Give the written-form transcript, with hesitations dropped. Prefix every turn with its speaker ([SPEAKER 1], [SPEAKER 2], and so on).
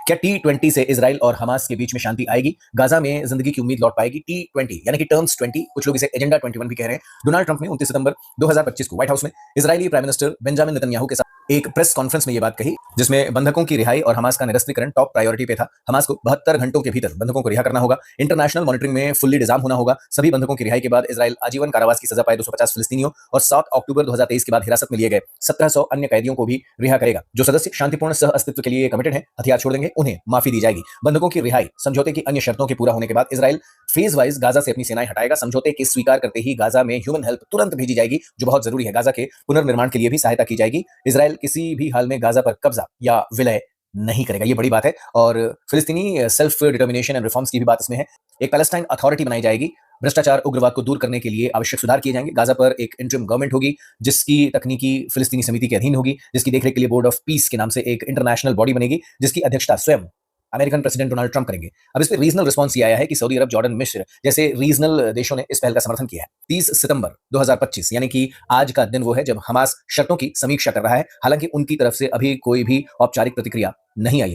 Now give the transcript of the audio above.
[SPEAKER 1] क्या T20 से Israel और हमास के बीच में शांति आएगी? गाजा में जिंदगी की उम्मीद लौट पाएगी? T20 यानी कि टर्म्स 20, कुछ लोग इसे एजेंडा 21 भी कह रहे हैं। डोनाल्ड ट्रंप ने 29 सितंबर 2025 को व्हाइट हाउस में Israeli prime minister Benjamin Netanyahu के साथ एक प्रेस कॉन्फ्रेंस में यह बात कही, जिसमें बंधकों की रिहाई और हमास का निरस्त्रीकरण टॉप प्रायोरिटी पे था। हमास को 72 घंटों के भीतर बंधकों को रिहा करना होगा। इंटरनेशनल मॉनिटरिंग में फुल्ली डिजाम होना होगा। सभी बंधकों की रिहाई के बाद इजराइल आजीवन कारावास की सजा पाए 250 फिलिस्तीनियों और 7 अक्टूबर 2023 के बाद हिरासत में लिए गए 1700 अन्य कैदियों को भी रिहा करेगा। जो सदस्य शांतिपूर्ण सह अस्तित्व के लिए कमिटेड हैं, हथियार छोड़ देंगे, उन्हें माफी दी जाएगी। बंधकों की रिहाई, समझौते की अन्य शर्तों के पूरा होने के बाद इजराइल फेज वाइज गाजा से अपनी सेनाएं हटाएगा। समझौते के स्वीकार करते ही गाजा में ह्यूमन हेल्प तुरंत भेजी जाएगी, जो बहुत जरूरी है। गाजा के पुनर्निर्माण के लिए भी सहायता की जाएगी। इजराइल किसी भी हाल में गाजा पर कब्जा या विलय नहीं करेगा, ये बड़ी बात है। और फिलिस्तीनी सेल्फ डिटर्मिनेशन एंड रिफॉर्म्स की भी बात इसमें है। एक पैलेस्टाइन अथॉरिटी बनाई जाएगी। भ्रष्टाचार, उग्रवाद को दूर करने के लिए आवश्यक सुधार किए जाएंगे। गाजा पर एक इंटरिम गवर्नमेंट होगी, जिसकी तकनीकी फिलिस्तीनी समिति के अधीन होगी, जिसकी देखरेख के लिए बोर्ड ऑफ पीस के नाम से एक इंटरनेशनल बॉडी बनेगी, जिसकी अध्यक्षता स्वयं अमेरिकन प्रेसिडेंट डोनाल्ड ट्रंप करेंगे। अब इस पर रीजनल रिस्पांस ये आया है कि सऊदी अरब, जॉर्डन, मिस्र जैसे रीजनल देशों ने इस पहल का समर्थन किया है। 30 सितंबर 2025 यानी कि आज का दिन वो है जब हमास शर्तों की समीक्षा कर रहा है। हालांकि उनकी तरफ से अभी कोई भी औपचारिक प्रतिक्रिया नहीं आई है।